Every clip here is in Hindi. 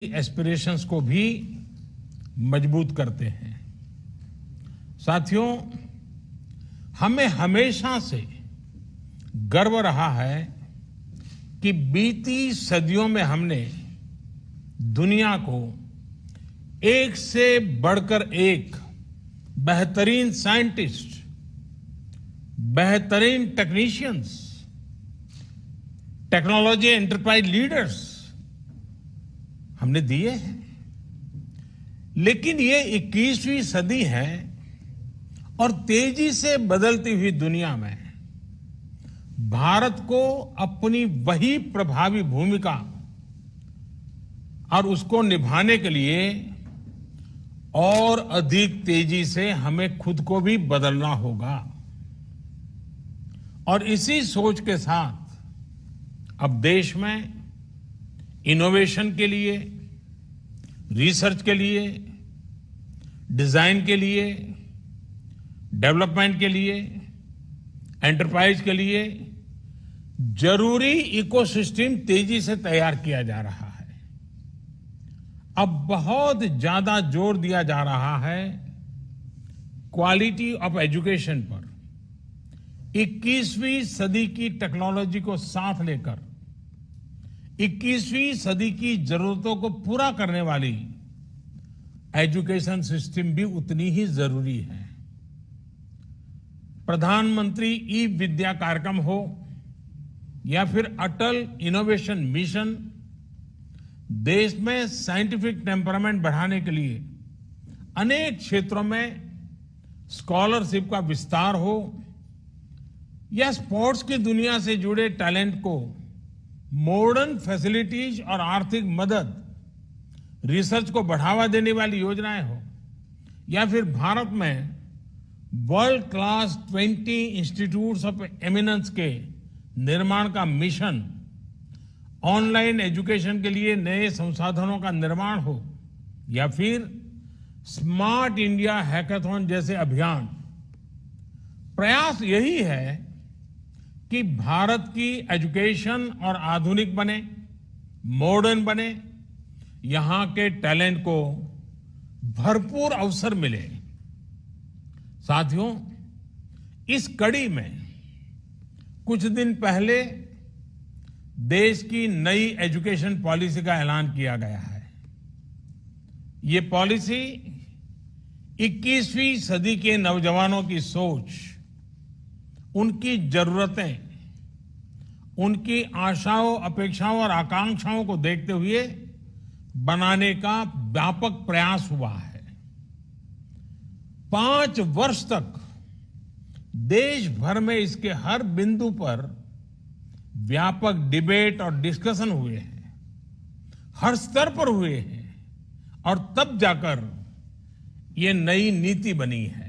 एस्पिरेशंस को भी मजबूत करते हैं। साथियों, हमें हमेशा से गर्व रहा है कि बीती सदियों में हमने दुनिया को एक से बढ़कर एक बेहतरीन साइंटिस्ट, बेहतरीन टेक्नीशियंस, टेक्नोलॉजी एंटरप्राइज लीडर्स हमने दिए हैं। लेकिन ये 21वीं सदी है और तेजी से बदलती हुई दुनिया में भारत को अपनी वही प्रभावी भूमिका और उसको निभाने के लिए और अधिक तेजी से हमें खुद को भी बदलना होगा। और इसी सोच के साथ अब देश में इनोवेशन के लिए, रिसर्च के लिए, डिजाइन के लिए, डेवलपमेंट के लिए, एंटरप्राइज के लिए जरूरी इकोसिस्टम तेजी से तैयार किया जा रहा है। अब बहुत ज्यादा जोर दिया जा रहा है क्वालिटी ऑफ एजुकेशन पर। 21वीं सदी की टेक्नोलॉजी को साथ लेकर 21वीं सदी की जरूरतों को पूरा करने वाली एजुकेशन सिस्टम भी उतनी ही जरूरी है। प्रधानमंत्री ई विद्या कार्यक्रम हो या फिर अटल इनोवेशन मिशन, देश में साइंटिफिक टेम्परामेंट बढ़ाने के लिए अनेक क्षेत्रों में स्कॉलरशिप का विस्तार हो या स्पोर्ट्स की दुनिया से जुड़े टैलेंट को मॉडर्न फैसिलिटीज और आर्थिक मदद, रिसर्च को बढ़ावा देने वाली योजनाएं हो या फिर भारत में world class 20 institutes of eminence के निर्माण का मिशन, ऑनलाइन एजुकेशन के लिए नए संसाधनों का निर्माण हो या फिर स्मार्ट इंडिया हैकाथॉन जैसे अभियान, प्रयास यही है कि भारत की एजुकेशन और आधुनिक बने, मॉडर्न बने, यहां के टैलेंट को भरपूर अवसर मिले। साथियों, इस कड़ी में कुछ दिन पहले देश की नई एजुकेशन पॉलिसी का ऐलान किया गया है। ये पॉलिसी 21वीं सदी के नौजवानों की सोच, उनकी जरूरतें, उनकी आशाओं, अपेक्षाओं और आकांक्षाओं को देखते हुए बनाने का व्यापक प्रयास हुआ है। 5 वर्ष तक देश भर में इसके हर बिंदु पर व्यापक डिबेट और डिस्कशन हुए हैं, हर स्तर पर हुए हैं और तब जाकर ये नई नीति बनी है।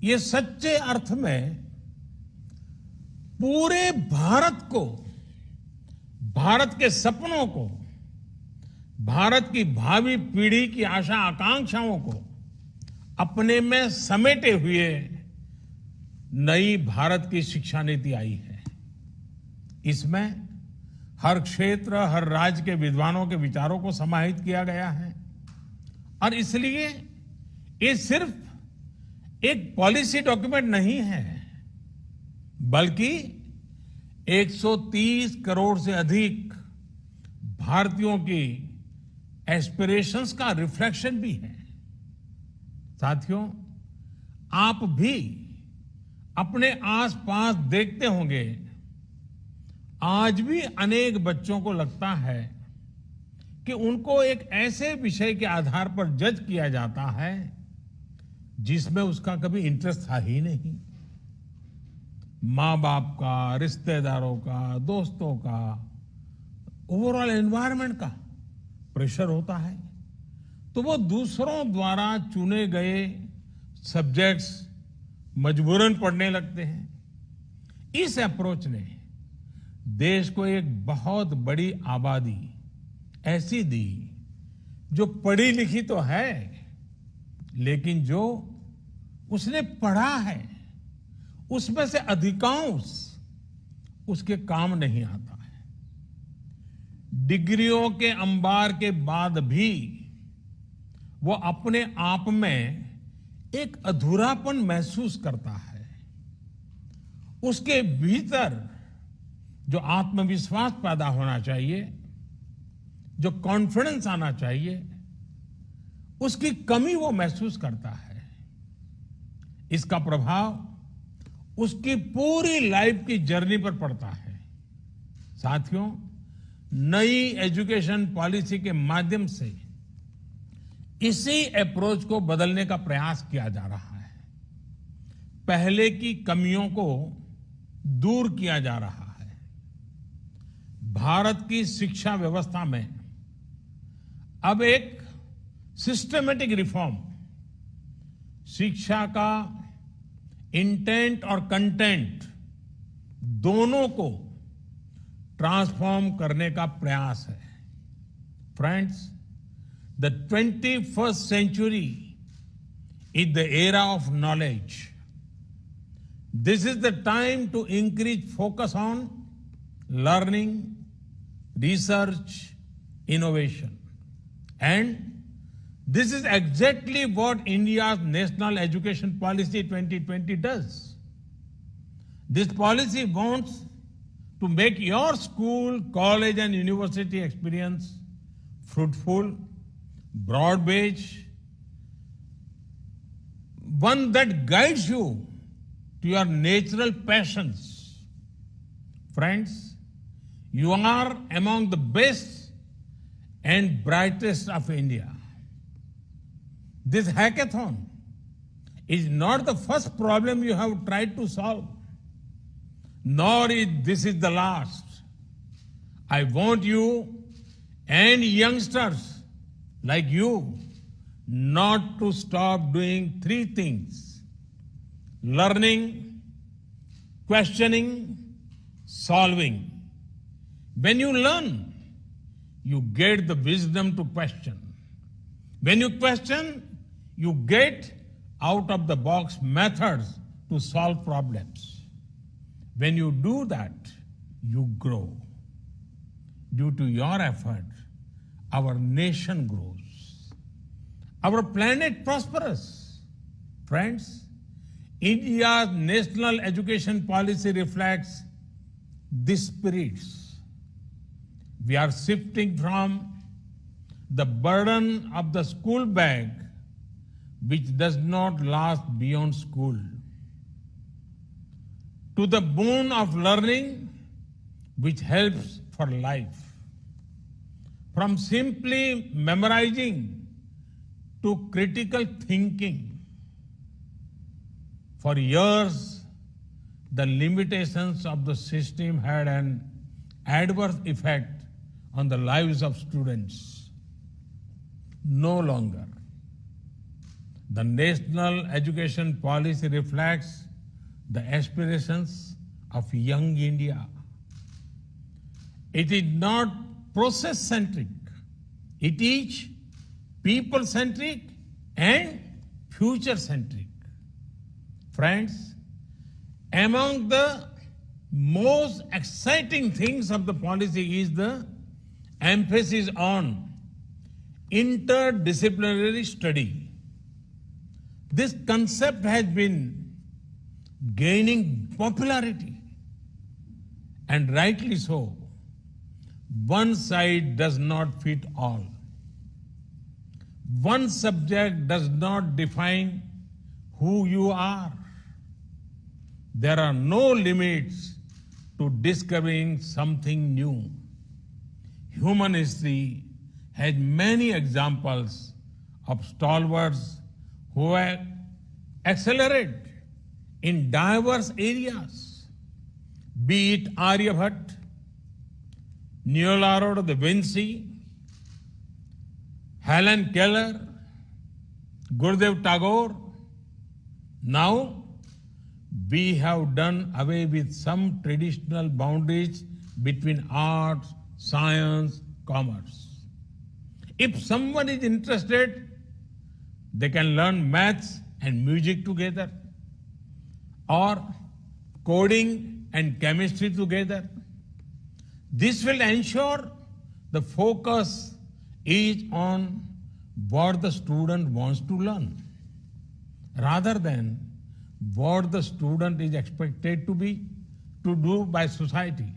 ये सच्चे अर्थ में पूरे भारत को, भारत के सपनों को, भारत की भावी पीढ़ी की आशा आकांक्षाओं को अपने में समेटे हुए नई भारत की शिक्षा नीति आई है। इसमें हर क्षेत्र, हर राज्य के विद्वानों के विचारों को समाहित किया गया है और इसलिए ये सिर्फ एक पॉलिसी डॉक्यूमेंट नहीं है, बल्कि 130 करोड़ से अधिक भारतीयों की एस्पिरेशंस का रिफ्लेक्शन भी है। साथियों, आप भी अपने आसपास देखते होंगे, आज भी अनेक बच्चों को लगता है कि उनको एक ऐसे विषय के आधार पर जज किया जाता है जिसमें उसका कभी इंटरेस्ट था ही नहीं। माँ बाप का, रिश्तेदारों का, दोस्तों का, ओवरऑल एनवायरनमेंट का प्रेशर होता है, तो वो दूसरों द्वारा चुने गए सब्जेक्ट्स मजबूरन पढ़ने लगते हैं। इस अप्रोच ने देश को एक बहुत बड़ी आबादी ऐसी दी जो पढ़ी लिखी तो है, लेकिन जो उसने पढ़ा है उसमें से अधिकांश उसके काम नहीं आता है। डिग्रियों के अंबार के बाद भी वो अपने आप में एक अधूरापन महसूस करता है। उसके भीतर जो आत्मविश्वास पैदा होना चाहिए, जो कॉन्फिडेंस आना चाहिए, उसकी कमी वो महसूस करता है। इसका प्रभाव उसकी पूरी लाइफ की जर्नी पर पड़ता है। साथियों, नई एजुकेशन पॉलिसी के माध्यम से इसी अप्रोच को बदलने का प्रयास किया जा रहा है। पहले की कमियों को दूर किया जा रहा है। भारत की शिक्षा व्यवस्था में अब एक सिस्टमेटिक रिफॉर्म, शिक्षा का इंटेंट और कंटेंट दोनों को ट्रांसफॉर्म करने का प्रयास है। Friends, the 21st century is the era of knowledge. This is the time to increase focus on learning, research, innovation. And this is exactly what India's National Education Policy 2020 does. This policy wants to make your school, college, and university experience fruitful, broad-based, one that guides you to your natural passions. Friends, you are among the best and brightest of India. This hackathon is not the first problem you have tried to solve, nor is this the last. I want you and youngsters like you not to stop doing three things: learning, questioning, solving. When you learn, you get the wisdom to question. When you question, you get out of the box methods to solve problems. When you do that, you grow. Due to your effort, our nation grows. Our planet prospers. Friends, India's national education policy reflects these spirits. We are shifting from the burden of the school bag, which does not last beyond school, to the boon of learning, which helps for life. From simply memorizing to critical thinking. For years, the limitations of the system had an adverse effect on the lives of students. No longer. The national education policy reflects the aspirations of young India. It is not process-centric. It is people-centric and future-centric. Friends, among the most exciting things of the policy is the emphasis on interdisciplinary study. This concept has been gaining popularity, and rightly so. One size does not fit all. One subject does not define who you are. There are no limits to discovering something new. Human history has many examples of stalwarts who have accelerated in diverse areas, be it Aryabhatta, Leonardo da Vinci, Helen Keller, Gurudev Tagore. Now, we have done away with some traditional boundaries between arts, science, commerce. If someone is interested, they can learn maths and music together, or coding and chemistry together. This will ensure the focus is on what the student wants to learn rather than what the student is expected to do by society.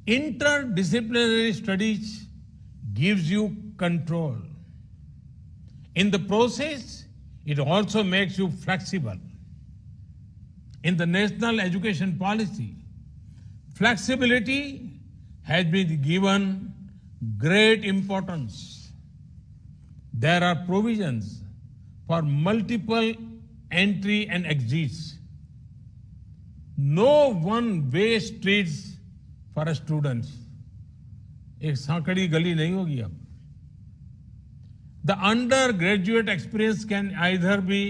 Interdisciplinary studies gives you control. In the process, it also makes you flexible. In the national education policy, flexibility has been given great importance. There are provisions for multiple entry and exits. No one-way streets for students. एक सांकड़ी गली नहीं होगी अब. The undergraduate experience can either be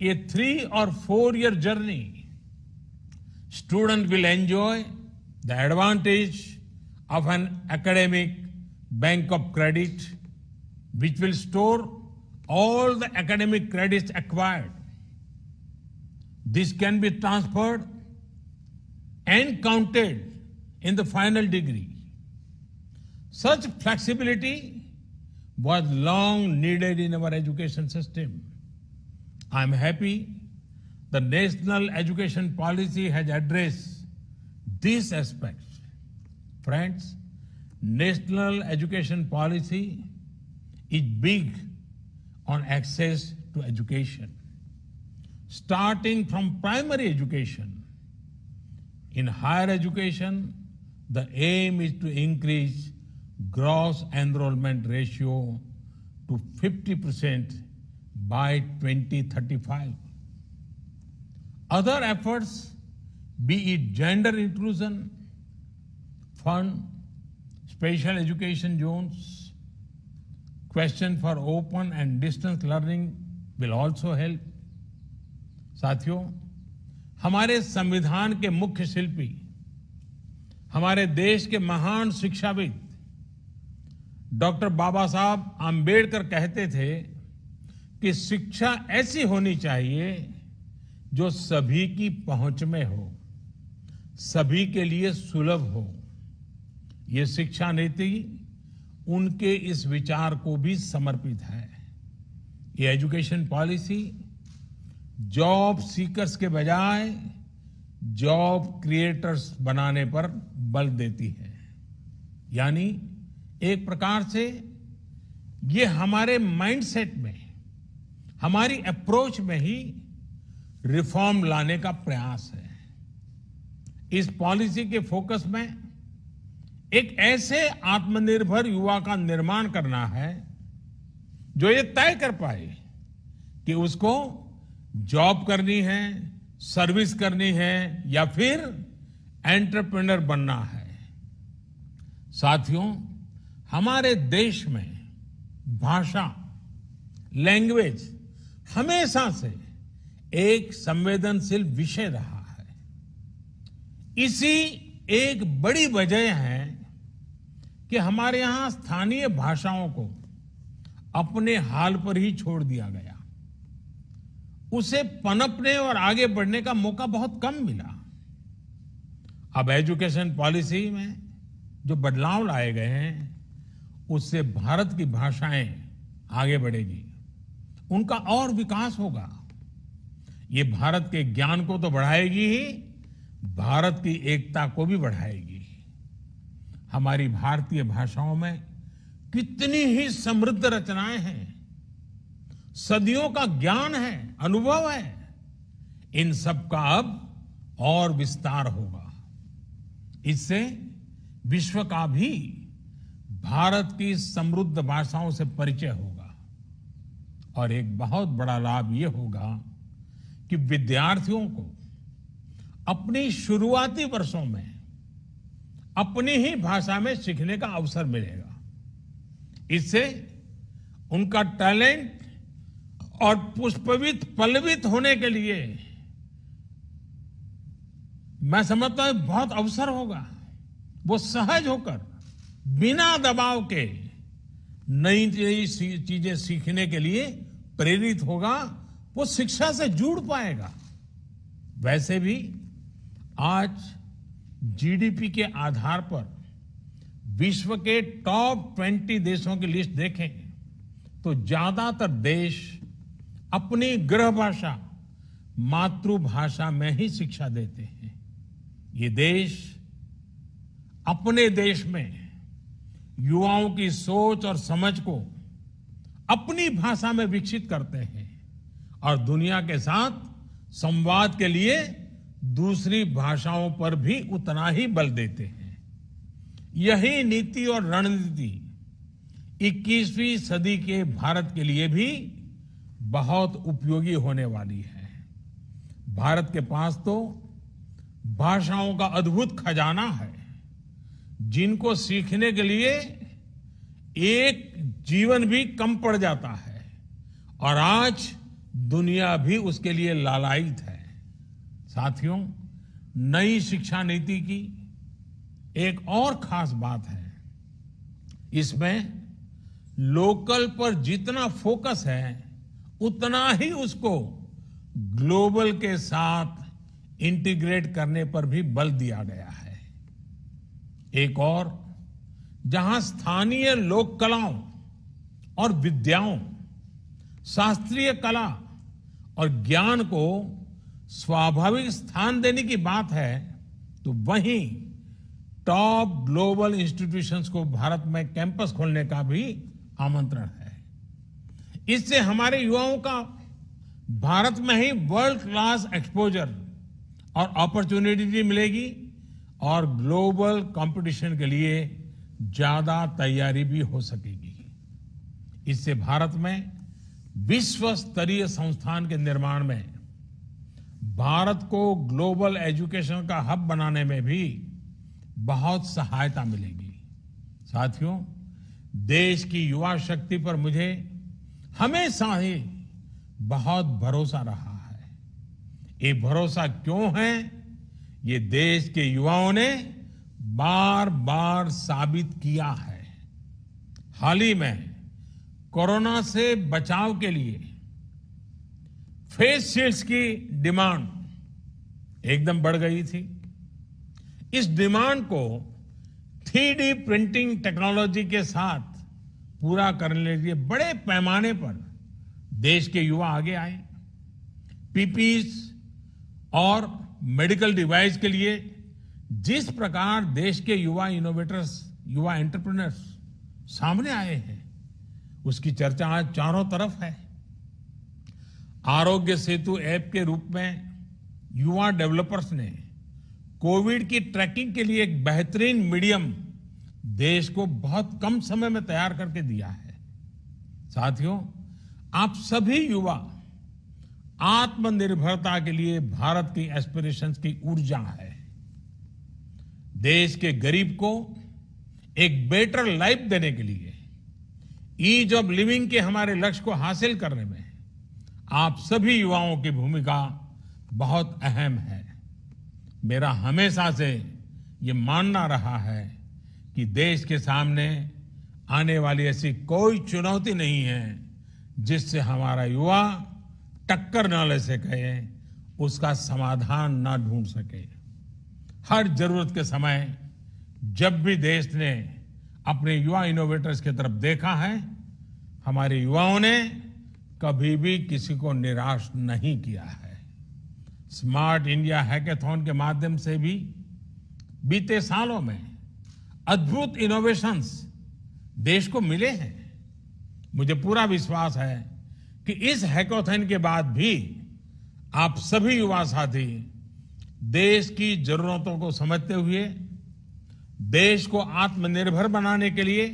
a 3 or 4 year journey. Student will enjoy the advantage of an academic bank of credit, which will store all the academic credits acquired. This can be transferred and counted in the final degree. Such flexibility was long needed in our education system. I am happy the national education policy has addressed these aspects. Friends, national education policy is big on access to education. Starting from primary education, in higher education, the aim is to increase gross enrollment ratio to 50% by 2035. Other efforts, be it gender inclusion, fund, special education zones, question for open and distance learning will also help. साथियों, हमारे संविधान के मुख्य शिल्पी, हमारे देश के महान शिक्षाविद डॉक्टर बाबा साहब आम्बेडकर कहते थे कि शिक्षा ऐसी होनी चाहिए जो सभी की पहुंच में हो, सभी के लिए सुलभ हो. ये शिक्षा नीति उनके इस विचार को भी समर्पित है. ये एजुकेशन पॉलिसी जॉब सीकर्स के बजाय जॉब क्रिएटर्स बनाने पर बल देती है. यानी एक प्रकार से ये हमारे माइंडसेट में, हमारी अप्रोच में ही रिफॉर्म लाने का प्रयास है. इस पॉलिसी के फोकस में एक ऐसे आत्मनिर्भर युवा का निर्माण करना है जो ये तय कर पाए कि उसको जॉब करनी है, सर्विस करनी है या फिर एंटरप्रेन्योर बनना है. साथियों, हमारे देश में भाषा, लैंग्वेज हमेशा से एक संवेदनशील विषय रहा है. इसी एक बड़ी वजह है कि हमारे यहां स्थानीय भाषाओं को अपने हाल पर ही छोड़ दिया गया. उसे पनपने और आगे बढ़ने का मौका बहुत कम मिला. अब एजुकेशन पॉलिसी में जो बदलाव लाए गए हैं, उससे भारत की भाषाएं आगे बढ़ेगी, उनका और विकास होगा. ये भारत के ज्ञान को तो बढ़ाएगी ही, भारत की एकता को भी बढ़ाएगी. हमारी भारतीय भाषाओं में कितनी ही समृद्ध रचनाएं हैं, सदियों का ज्ञान है, अनुभव है. इन सब का अब और विस्तार होगा. इससे विश्व का भी भारत की समृद्ध भाषाओं से परिचय होगा. और एक बहुत बड़ा लाभ ये होगा कि विद्यार्थियों को अपनी शुरुआती वर्षों में अपनी ही भाषा में सीखने का अवसर मिलेगा. इससे उनका टैलेंट और पुष्पवित पल्लवित होने के लिए मैं समझता हूं बहुत अवसर होगा. वो सहज होकर बिना दबाव के नई नई चीजें सीखने के लिए प्रेरित होगा. वो शिक्षा से जुड़ पाएगा. वैसे भी आज जीडीपी के आधार पर विश्व के टॉप 20 देशों की लिस्ट देखें तो ज्यादातर देश अपनी गृह भाषा मातृभाषा में ही शिक्षा देते हैं। ये देश अपने देश में युवाओं की सोच और समझ को अपनी भाषा में विकसित करते हैं और दुनिया के साथ संवाद के लिए दूसरी भाषाओं पर भी उतना ही बल देते हैं। यही नीति और रणनीति 21वीं सदी के भारत के लिए भी बहुत उपयोगी होने वाली है। भारत के पास तो भाषाओं का अद्भुत खजाना है, जिनको सीखने के लिए एक जीवन भी कम पड़ जाता है और आज दुनिया भी उसके लिए लालायित है। साथियों, नई शिक्षा नीति की एक और खास बात है, इसमें लोकल पर जितना फोकस है उतना ही उसको ग्लोबल के साथ इंटीग्रेट करने पर भी बल दिया गया है। एक और, जहां स्थानीय लोक कलाओं और विद्याओं, शास्त्रीय कला और ज्ञान को स्वाभाविक स्थान देने की बात है, तो वहीं टॉप ग्लोबल इंस्टीट्यूशंस को भारत में कैंपस खोलने का भी आमंत्रण है। इससे हमारे युवाओं का भारत में ही वर्ल्ड क्लास एक्सपोजर और अपॉर्चुनिटी मिलेगी और ग्लोबल कंपटीशन के लिए ज्यादा तैयारी भी हो सकेगी। इससे भारत में विश्व स्तरीय संस्थान के निर्माण में, भारत को ग्लोबल एजुकेशन का हब बनाने में भी बहुत सहायता मिलेगी। साथियों, देश की युवा शक्ति पर मुझे हमेशा ही बहुत भरोसा रहा है। ये भरोसा क्यों है, ये देश के युवाओं ने बार बार साबित किया है। हाल ही में कोरोना से बचाव के लिए फेस शील्ड्स की डिमांड एकदम बढ़ गई थी। इस डिमांड को 3D प्रिंटिंग टेक्नोलॉजी के साथ पूरा करने के लिए बड़े पैमाने पर देश के युवा आगे आए। पीपीईज और मेडिकल डिवाइस के लिए जिस प्रकार देश के युवा इनोवेटर्स, युवा एंटरप्रेन्योर्स सामने आए हैं, उसकी चर्चा आज चारों तरफ है। आरोग्य सेतु ऐप के रूप में युवा डेवलपर्स ने कोविड की ट्रैकिंग के लिए एक बेहतरीन मीडियम देश को बहुत कम समय में तैयार करके दिया है। साथियों, आप सभी युवा आत्मनिर्भरता के लिए भारत की एस्पिरेशंस की ऊर्जा है। देश के गरीब को एक बेटर लाइफ देने के लिए, ईज ऑफ लिविंग के हमारे लक्ष्य को हासिल करने में आप सभी युवाओं की भूमिका बहुत अहम है। मेरा हमेशा से ये मानना रहा है कि देश के सामने आने वाली ऐसी कोई चुनौती नहीं है जिससे हमारा युवा टक्कर न ले सके, उसका समाधान न ढूंढ सके। हर जरूरत के समय जब भी देश ने अपने युवा इनोवेटर्स की तरफ देखा है, हमारे युवाओं ने कभी भी किसी को निराश नहीं किया है। स्मार्ट इंडिया हैकाथॉन के माध्यम से भी बीते सालों में अद्भुत इनोवेशंस देश को मिले हैं। मुझे पूरा विश्वास है कि इस हैकाथॉन के बाद भी आप सभी युवा साथी देश की जरूरतों को समझते हुए देश को आत्मनिर्भर बनाने के लिए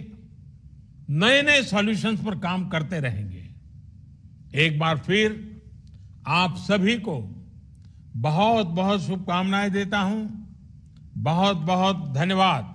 नए नए सॉल्यूशंस पर काम करते रहेंगे। एक बार फिर आप सभी को बहुत बहुत शुभकामनाएं देता हूं। बहुत बहुत धन्यवाद।